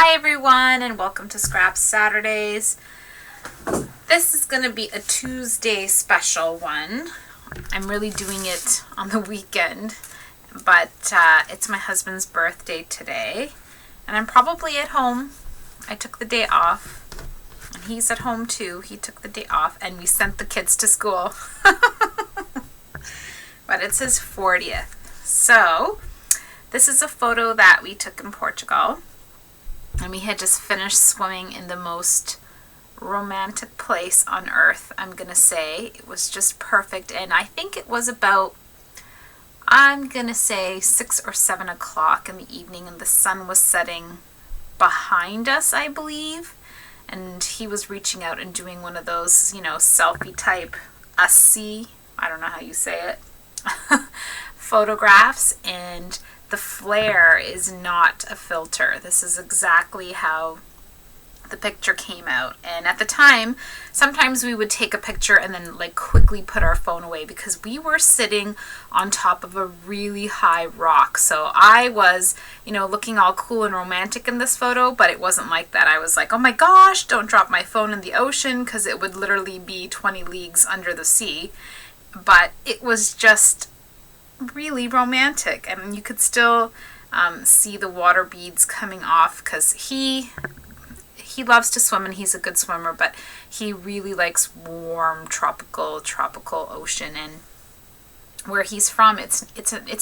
Hi everyone, and welcome to Scrap Saturdays. This is going to be a Tuesday special one. I'm really doing it on the weekend, but it's my husband's birthday today, and I'm probably at home. I took the day off, and he's at home too. He took the day off, and we sent the kids to school. But it's his 40th. So, this is a photo that we took in Portugal. And we had just finished swimming in the most romantic place on earth, I'm going to say. It was just perfect. And I think it was about, I'm going to say 6 or 7 o'clock in the evening. And the sun was setting behind us, I believe. And he was reaching out and doing one of those, selfie type us-see, I don't know how you say it, photographs. And the flare is not a filter. This is exactly how the picture came out. And at the time, sometimes we would take a picture and then quickly put our phone away because we were sitting on top of a really high rock. So I was, looking all cool and romantic in this photo, but it wasn't like that. I was like, oh my gosh, don't drop my phone in the ocean, because it would literally be 20 leagues under the sea. But it was just really romantic, and you could still see the water beads coming off, because he loves to swim and he's a good swimmer, but he really likes warm tropical ocean. And where he's from, it's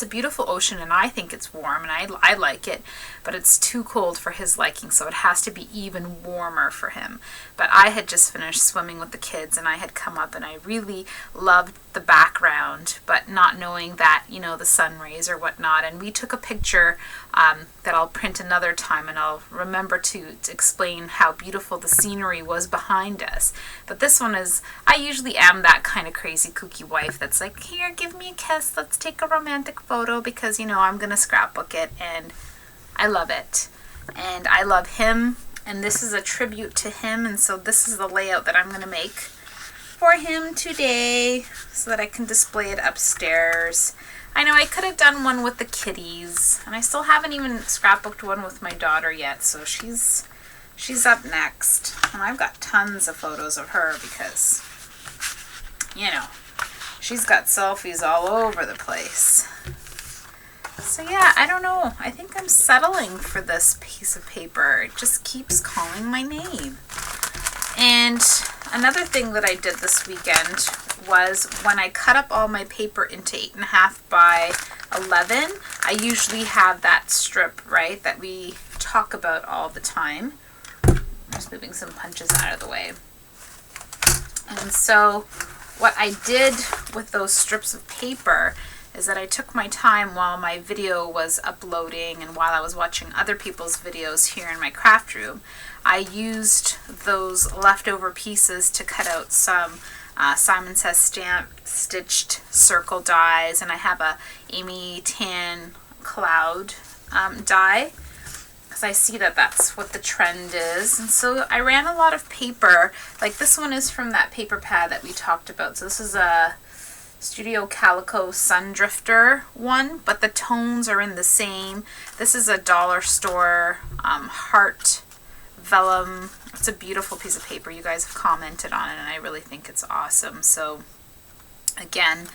a beautiful ocean, and I think it's warm, and I like it, but it's too cold for his liking, so it has to be even warmer for him. But I had just finished swimming with the kids, and I had come up, and I really loved the background, but not knowing that, the sun rays or whatnot. And we took a picture that I'll print another time, and I'll remember to explain how beautiful the scenery was behind us. But this one is, I usually am that kind of crazy kooky wife that's like, here, give me a kiss, let's take a romantic photo, because, I'm going to scrapbook it, and I love it. And I love him, and this is a tribute to him, and so this is the layout that I'm going to make for him today so that I can display it upstairs. I know I could have done one with the kitties, and I still haven't even scrapbooked one with my daughter yet, so she's up next. And I've got tons of photos of her because, she's got selfies all over the place. So yeah, I don't know. I think I'm settling for this piece of paper. It just keeps calling my name. And another thing that I did this weekend was when I cut up all my paper into 8.5 by 11, I usually have that strip, right, that we talk about all the time. I'm just moving some punches out of the way. And so what I did with those strips of paper is that I took my time while my video was uploading and while I was watching other people's videos here in my craft room. I used those leftover pieces to cut out some Simon Says Stamp stitched circle dies, and I have a Amy Tan cloud die, because I see that that's what the trend is. And so I ran a lot of paper. Like this one is from that paper pad that we talked about. So this is a Studio Calico Sun Drifter one, but the tones are in the same. This is a dollar store heart vellum. It's a beautiful piece of paper. You guys have commented on it, and I really think it's awesome. So again,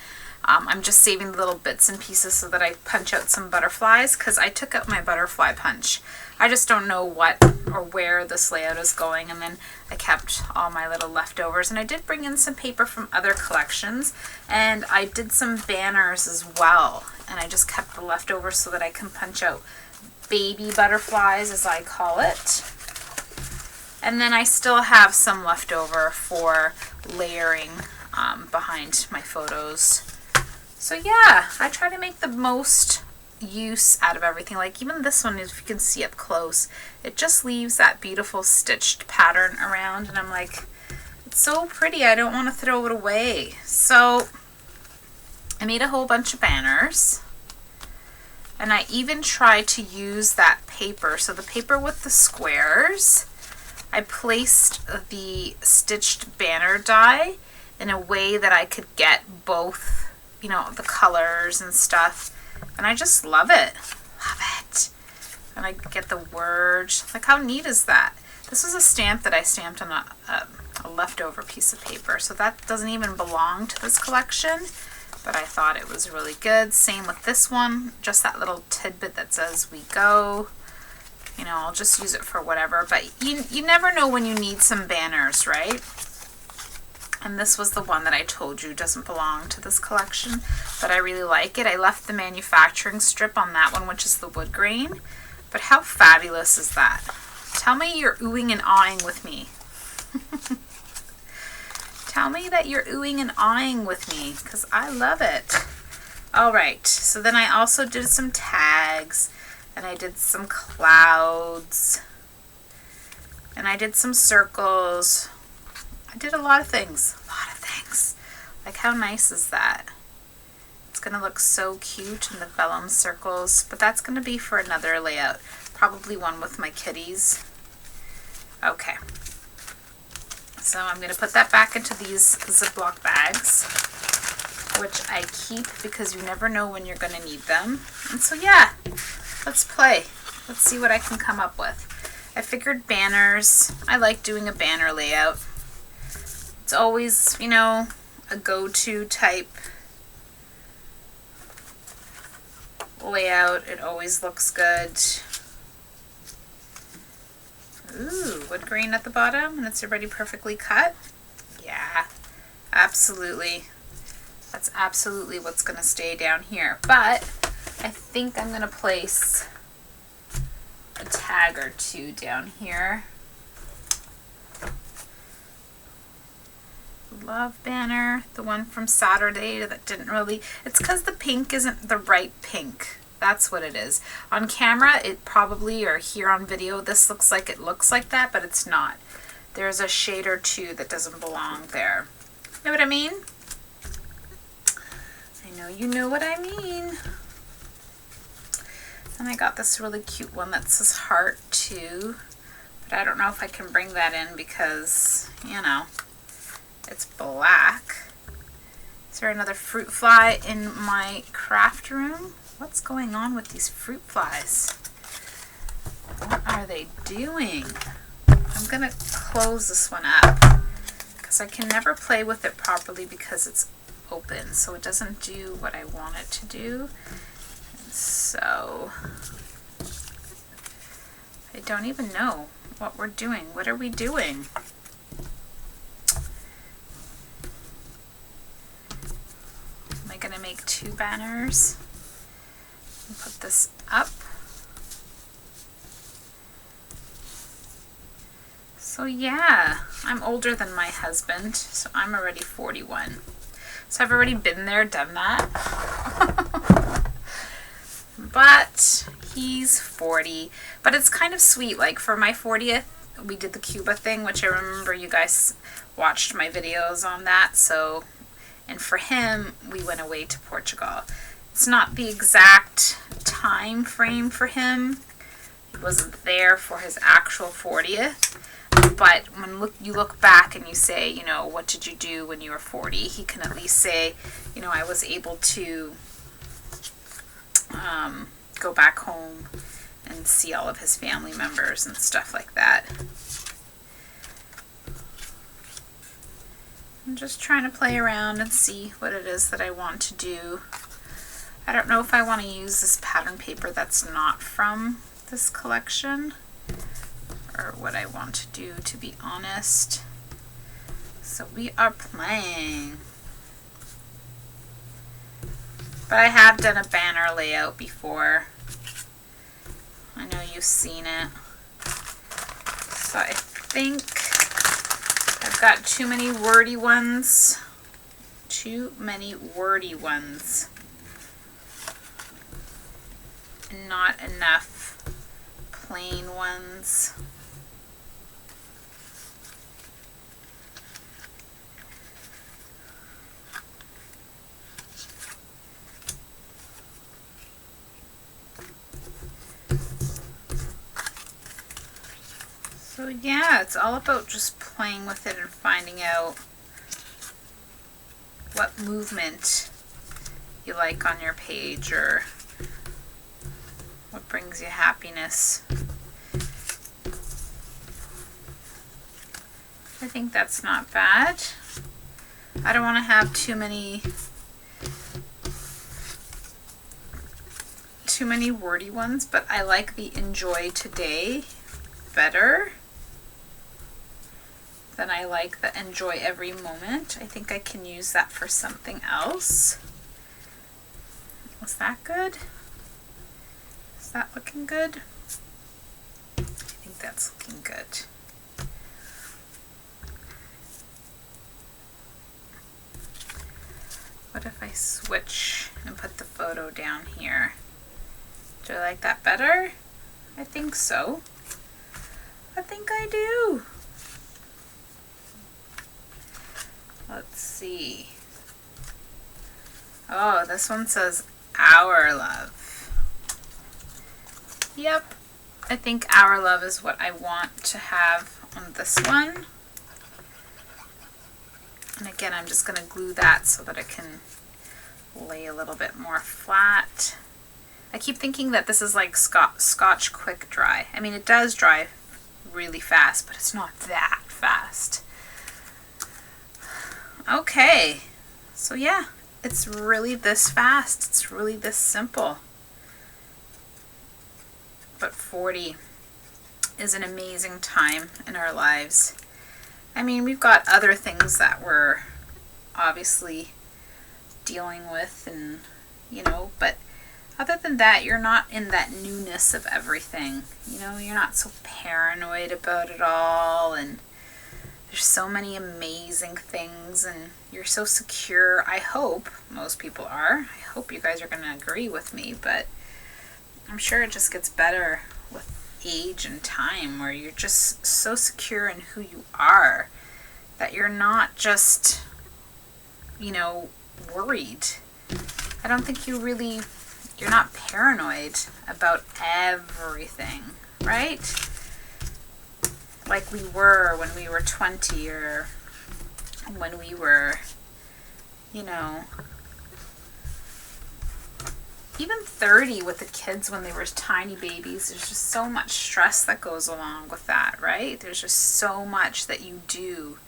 I'm just saving the little bits and pieces so that I punch out some butterflies, because I took out my butterfly punch. I just don't know what or where this layout is going, and then I kept all my little leftovers. And I did bring in some paper from other collections, and I did some banners as well, and I just kept the leftovers so that I can punch out baby butterflies, as I call it. And then I still have some leftover for layering behind my photos. So yeah, I try to make the most use out of everything. Like even this one, if you can see up close, it just leaves that beautiful stitched pattern around, and I'm like, it's so pretty, I don't want to throw it away. So I made a whole bunch of banners, and I even tried to use that paper. So the paper with the squares, I placed the stitched banner die in a way that I could get both, the colors and stuff. And I just love it. Love it. And I get the word. Like, how neat is that? This was a stamp that I stamped on a leftover piece of paper. So that doesn't even belong to this collection, but I thought it was really good. Same with this one, just that little tidbit that says "we go." You know, I'll just use it for whatever, but you never know when you need some banners, right? And this was the one that I told you doesn't belong to this collection, but I really like it. I left the manufacturing strip on that one, which is the wood grain, but how fabulous is that? Tell me you're oohing and awing with me. Tell me that you're oohing and awing with me, because I love it. All right, so then I also did some tags, and I did some clouds, and I did some circles. I did a lot of things. Like, how nice is that? It's going to look so cute in the vellum circles, but that's going to be for another layout. Probably one with my kitties. Okay. So I'm going to put that back into these Ziploc bags, which I keep because you never know when you're going to need them. And so yeah, let's play. Let's see what I can come up with. I figured banners. I like doing a banner layout. It's always, you know, a go-to type layout. It always looks good. Ooh, wood grain at the bottom, and it's already perfectly cut. Yeah, absolutely. That's absolutely what's going to stay down here. But I think I'm going to place a tag or two down here. Love banner, the one from Saturday that didn't really, it's because the pink isn't the right pink. That's what it is. On camera, it probably, or here on video, this looks like it looks like that, but it's not. There's a shade or two that doesn't belong there. Know what I mean? I know you know what I mean. And I got this really cute one that says heart too, but I don't know if I can bring that in because, you know, it's black. Is there another fruit fly in my craft room? What's going on with these fruit flies? What are they doing? I'm gonna close this one up because I can never play with it properly because it's open, so it doesn't do what I want it to do. And so I don't even know what we're doing. What are we doing? Am I gonna make two banners? And put this up. So yeah, I'm older than my husband, so I'm already 41. So I've already been there, done that. But he's 40. But it's kind of sweet. Like for my 40th, we did the Cuba thing, which I remember you guys watched my videos on that. So, and for him, we went away to Portugal. It's not the exact time frame for him. He wasn't there for his actual 40th. But when you look back and you say, you know, what did you do when you were 40? He can at least say, you know, I was able to go back home and see all of his family members and stuff like that. I'm just trying to play around and see what it is that I want to do. I don't know if I want to use this pattern paper that's not from this collection, or what I want to do, to be honest. So we are playing. But I have done a banner layout before. I know you've seen it. So I think I've got too many wordy ones. Too many wordy ones. And not enough plain ones. So yeah, it's all about just playing with it and finding out what movement you like on your page, or What brings you happiness? I think that's not bad. I don't want to have too many wordy ones, but I like the enjoy today better than I like the enjoy every moment. I think I can use that for something else. Was that good? Is that looking good? I think that's looking good. What if I switch and put the photo down here? Do I like that better? I think so. I think I do. Let's see. Oh, this one says our love. Yep. I think our love is what I want to have on this one. And again, I'm just going to glue that so that I can lay a little bit more flat. I keep thinking that this is like Scotch quick dry. I mean, it does dry really fast, but it's not that fast. Okay, so yeah, it's really this fast. It's really this simple. But 40 is an amazing time in our lives. I mean, we've got other things that we're obviously dealing with, and but other than that, you're not in that newness of everything. You're not so paranoid about it all, and there's so many amazing things, and you're so secure. I hope most people are. I hope you guys are going to agree with me, but I'm sure it just gets better with age and time, where you're just so secure in who you are that you're not just, worried. I don't think you're not paranoid about everything, right? Like we were when we were 20, or when we were, even 30 with the kids when they were tiny babies. There's just so much stress that goes along with that, right? There's just so much that you do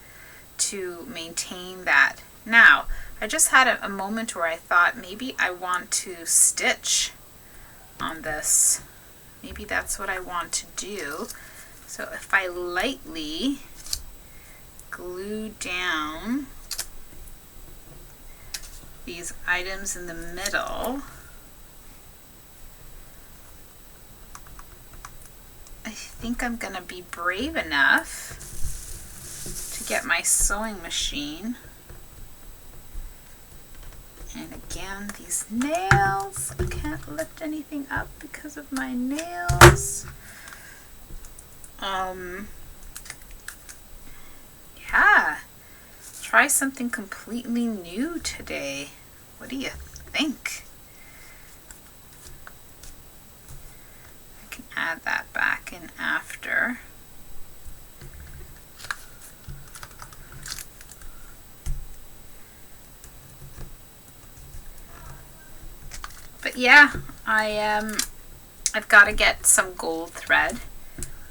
to maintain that. Now, I just had a moment where I thought maybe I want to stitch on this. Maybe that's what I want to do. So if I lightly glue down these items in the middle, I think I'm going to be brave enough to get my sewing machine. And again, these nails, I can't lift anything up because of my nails. Yeah, try something completely new today. What do you think? I can add that back in after. But yeah, I've got to get some gold thread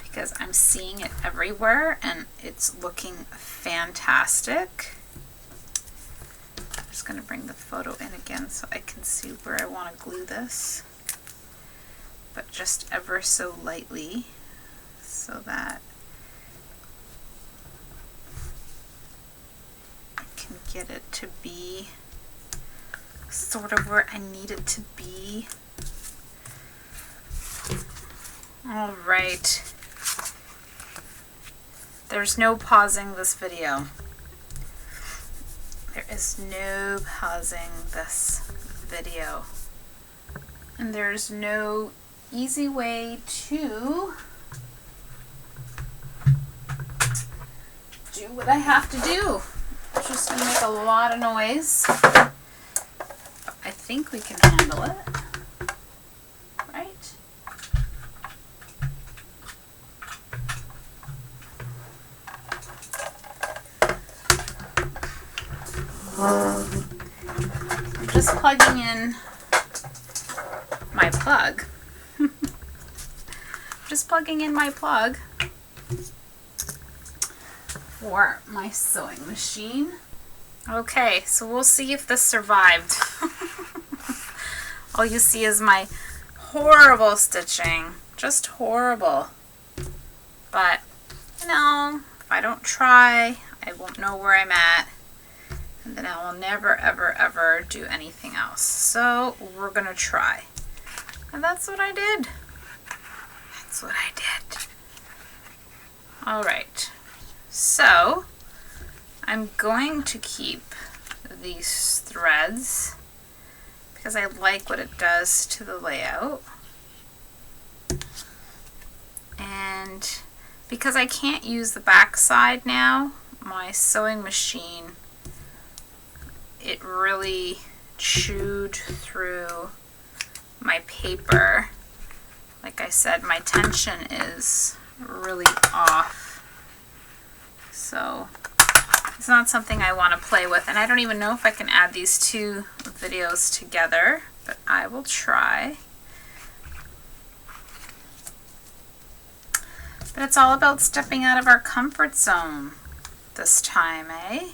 because I'm seeing it everywhere and it's looking fantastic. I'm just going to bring the photo in again so I can see where I want to glue this, but just ever so lightly so that I can get it to be sort of where I need it to be. All right. There's no pausing this video. There is no pausing this video. And there's no easy way to do what I have to do. It's just going to make a lot of noise. I think we can handle it, right? I'm just plugging in my plug. plugging in my plug for my sewing machine. Okay, so we'll see if this survived. All you see is my horrible stitching, just horrible. But, you know, if I don't try, I won't know where I'm at. And then I will never, ever, ever do anything else. So we're gonna try. And that's what I did. That's what I did. All right. So I'm going to keep these threads because I like what it does to the layout. And because I can't use the back side now, my sewing machine, it really chewed through my paper. Like I said, my tension is really off. So it's not something I want to play with. And I don't even know if I can add these two videos together, but I will try. But it's all about stepping out of our comfort zone this time, eh?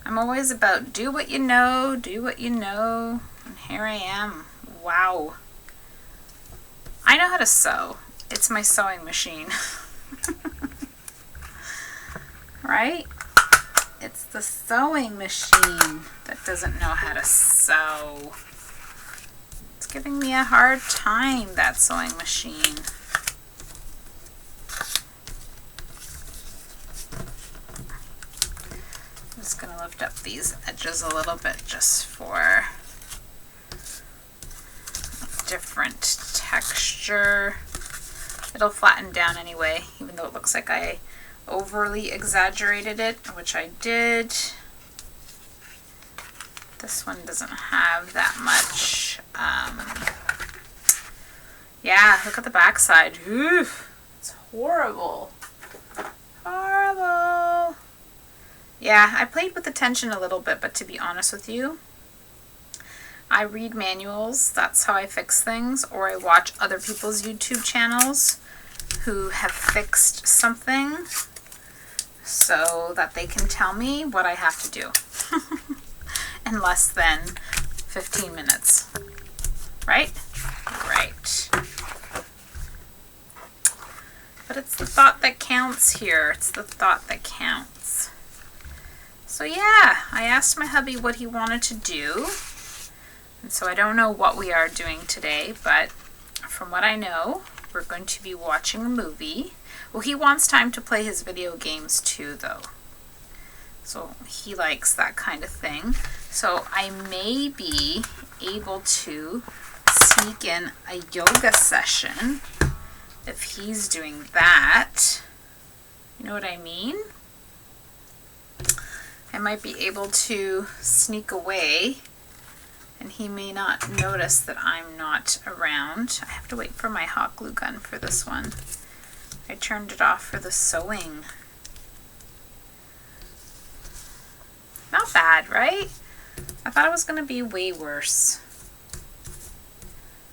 I'm always about do what you know, do what you know. And here I am. Wow. I know how to sew. It's my sewing machine. Right? It's the sewing machine that doesn't know how to sew. It's giving me a hard time, that sewing machine. I'm just going to lift up these edges a little bit just for a different texture. It'll flatten down anyway, even though it looks like I overly exaggerated it, which I did. This one doesn't have that much. Yeah, look at the back side. Oof, it's horrible. Horrible. Yeah, I played with the tension a little bit, but to be honest with you, I read manuals. That's how I fix things, or I watch other people's YouTube channels who have fixed something so that they can tell me what I have to do in less than 15 minutes. Right? Right. But it's the thought that counts here. It's the thought that counts. So yeah, I asked my hubby what he wanted to do. And so I don't know what we are doing today, but from what I know, we're going to be watching a movie. Well, he wants time to play his video games too, though. So he likes that kind of thing. So I may be able to sneak in a yoga session if he's doing that. You know what I mean? I might be able to sneak away and he may not notice that I'm not around. I have to wait for my hot glue gun for this one. I turned it off for the sewing. Not bad, right? I thought it was going to be way worse.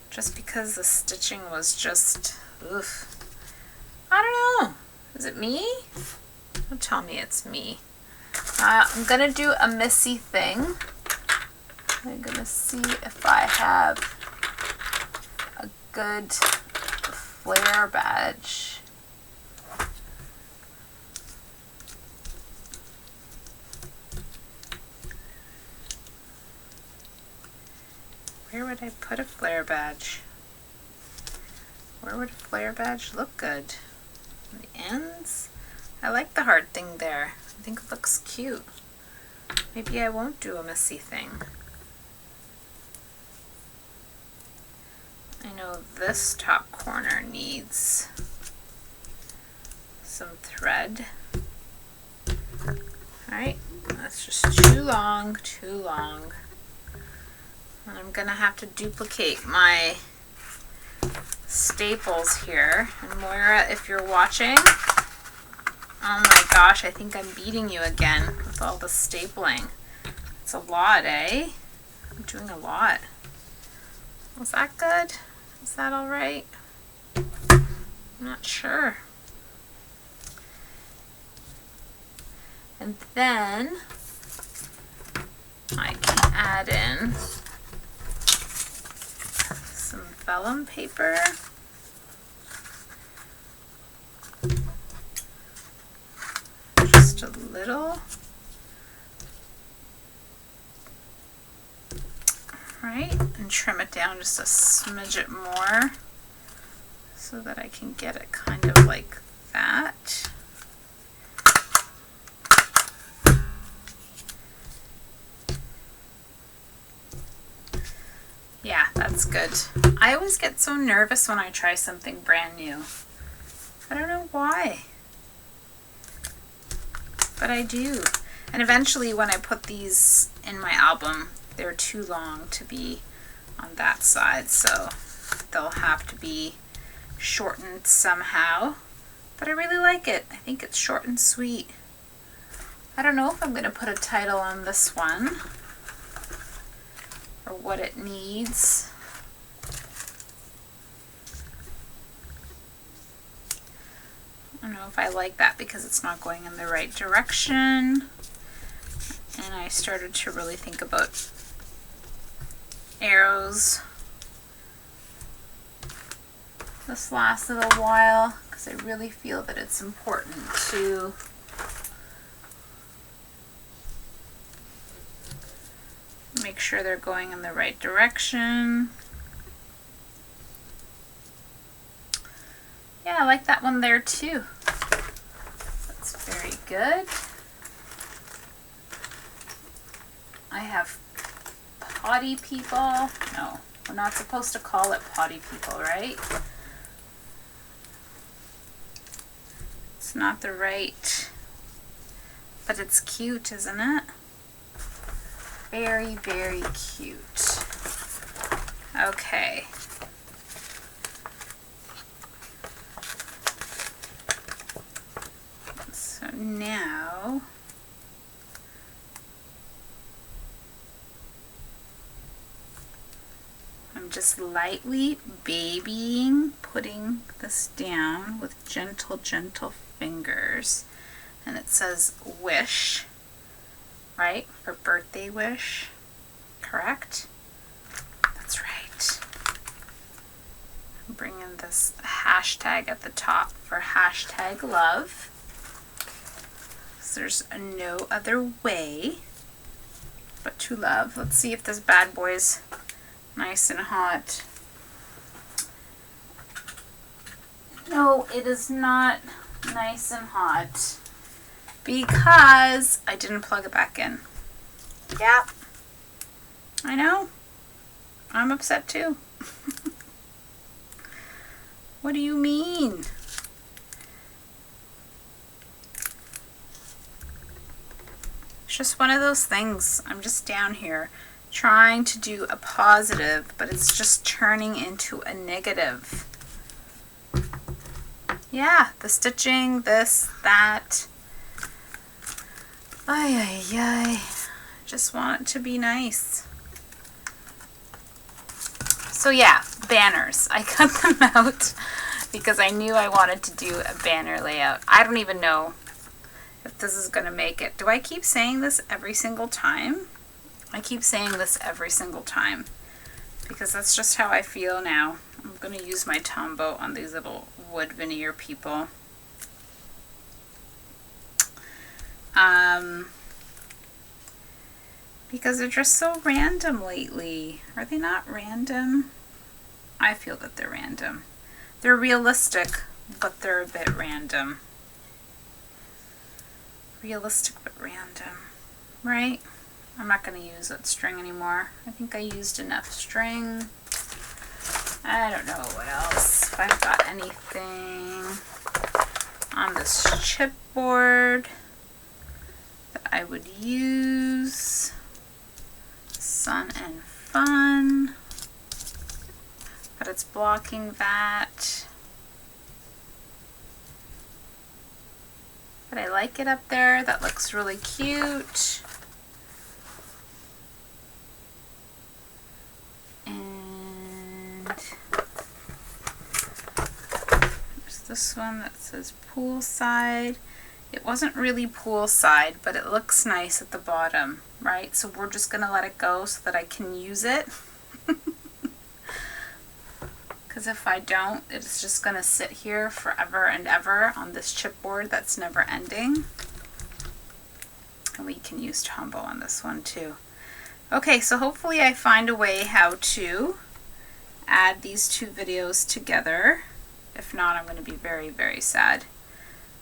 Just because the stitching was just, oof. I don't know. Is it me? Don't tell me it's me. I'm going to do a Missy thing. I'm going to see if I have a good flare badge. Where would I put a flare badge? Where would a flare badge look good? On the ends? I like the hard thing there. I think it looks cute. Maybe I won't do a Missy thing. I know this top corner needs some thread. Alright, that's just too long, too long. And I'm gonna have to duplicate my staples here. And Moira, if you're watching, oh my gosh, I think I'm beating you again with all the stapling. It's a lot, eh? I'm doing a lot. Was that good? Is that all right? I'm not sure. And then I can add in some vellum paper. Just a little. Right, and trim it down just a smidget more so that I can get it kind of like that. Yeah, that's good. I always get so nervous when I try something brand new. I don't know why, but I do. And eventually when I put these in my album, they're too long to be on that side, so they'll have to be shortened somehow. But I really like it. I think it's short and sweet. I don't know if I'm going to put a title on this one or what it needs. I don't know if I like that because it's not going in the right direction. And I started to really think about arrows this last little while because I really feel that it's important to make sure they're going in the right direction. Yeah, I like that one there too. That's very good. I have potty people. No, we're not supposed to call it potty people, right? It's not the right, but it's cute, isn't it? Very, very cute. Okay. So now I'm just lightly babying, putting this down with gentle, gentle fingers. And it says wish, right? For birthday wish, correct? That's right. I'm bringing this hashtag at the top for hashtag love. So there's no other way but to love. Let's see if this bad boy's nice and hot. No, it is not nice and hot because I didn't plug it back in. Yeah, I know. I'm upset too. What do you mean? It's just one of those things. I'm just down here trying to do a positive, but it's just turning into a negative. Yeah, the stitching, this, that. Ay, ay, ay. Just want it to be nice. So yeah, banners. I cut them out because I knew I wanted to do a banner layout. I don't even know if this is going to make it. Do I keep saying this every single time? I keep saying this every single time because that's just how I feel now. I'm going to use my Tombow on these little wood veneer people. Because they're just so random lately. Are they not random? I feel that they're random. They're realistic, but they're a bit random. Realistic but random, right? I'm not going to use that string anymore. I think I used enough string. I don't know what else. If I've got anything on this chipboard that I would use. Sun and Fun. But it's blocking that. But I like it up there. That looks really cute. And there's this one that says poolside. It wasn't really poolside, but it looks nice at the bottom, right? So we're just gonna let it go so that I can use it. Because if I don't, it's just gonna sit here forever and ever on this chipboard that's never ending. And we can use Tombow on this one too. Okay, so hopefully I find a way how to add these two videos together. If not, I'm going to be very, very sad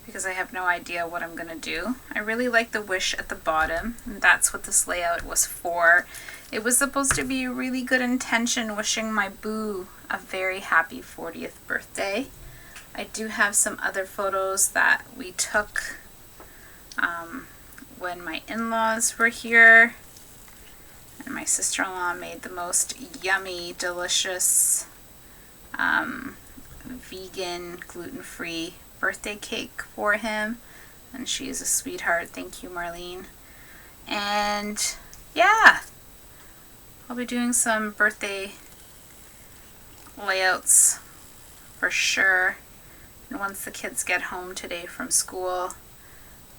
because I have no idea what I'm going to do. I really like the wish at the bottom, and that's what this layout was for. It was supposed to be a really good intention, wishing my boo a very happy 40th birthday. I do have some other photos that we took when my in-laws were here. And my sister-in-law made the most yummy, delicious, vegan, gluten-free birthday cake for him. And she is a sweetheart. Thank you, Marlene. And yeah, I'll be doing some birthday layouts for sure. And once the kids get home today from school,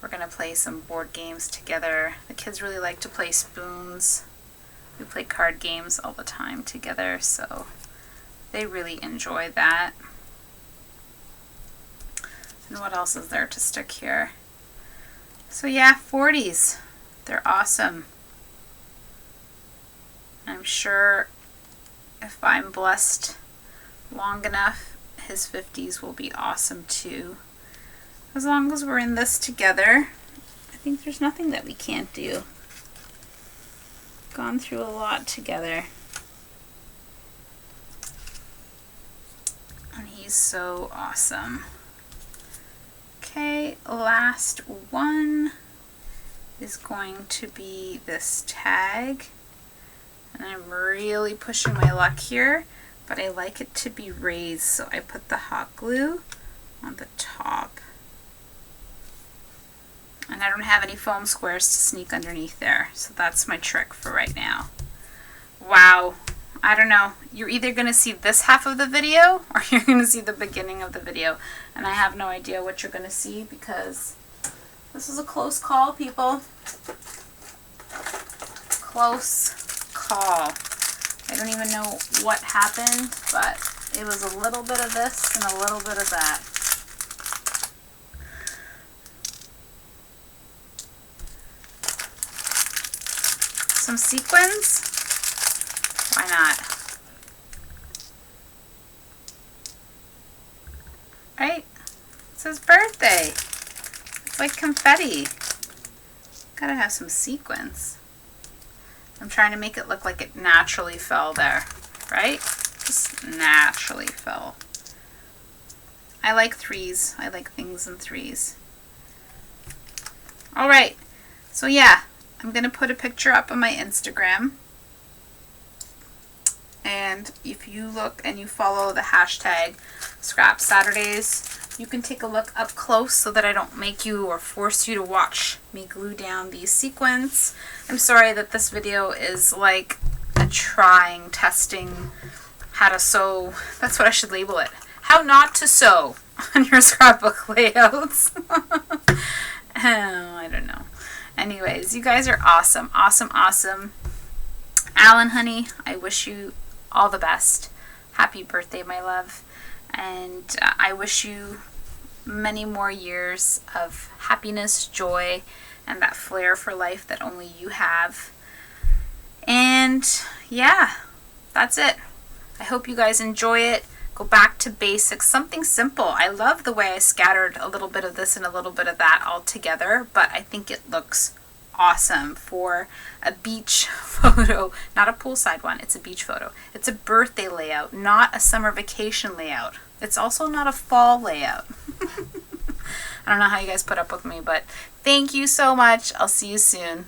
we're going to play some board games together. The kids really like to play spoons. We play card games all the time together, so they really enjoy that. And what else is there to stick here? So yeah, 40s. They're awesome. I'm sure if I'm blessed long enough, his 50s will be awesome too. As long as we're in this together, I think there's nothing that we can't do. Gone through a lot together. And he's so awesome. Okay, last one is going to be this tag. And I'm really pushing my luck here, but I like it to be raised, so I put the hot glue on the top. And I don't have any foam squares to sneak underneath there, so that's my trick for right now. Wow, I don't know. You're either going to see this half of the video or you're going to see the beginning of the video. And I have no idea what you're going to see because this is a close call, people. Close call. I don't even know what happened, but it was a little bit of this and a little bit of that. Some sequins? Why not? Right? It's his birthday. It's like confetti. Gotta have some sequins. I'm trying to make it look like it naturally fell there, right? Just naturally fell. I like threes. I like things in threes. All right. So yeah. I'm going to put a picture up on my Instagram, and if you look and you follow the hashtag Scrap Saturdays, you can take a look up close so that I don't make you or force you to watch me glue down these sequins. I'm sorry that this video is like a testing how to sew. That's what I should label it. How not to sew on your scrapbook layouts. I don't know. Anyways, you guys are awesome, awesome, awesome. Alan, honey, I wish you all the best. Happy birthday, my love. And I wish you many more years of happiness, joy, and that flair for life that only you have. And yeah, that's it. I hope you guys enjoy it. Go back to basics, something simple. I love the way I scattered a little bit of this and a little bit of that all together, but I think it looks awesome for a beach photo. Not a poolside one, it's a beach photo. It's a birthday layout, not a summer vacation layout. It's also not a fall layout. I don't know how you guys put up with me, but thank you so much. I'll see you soon.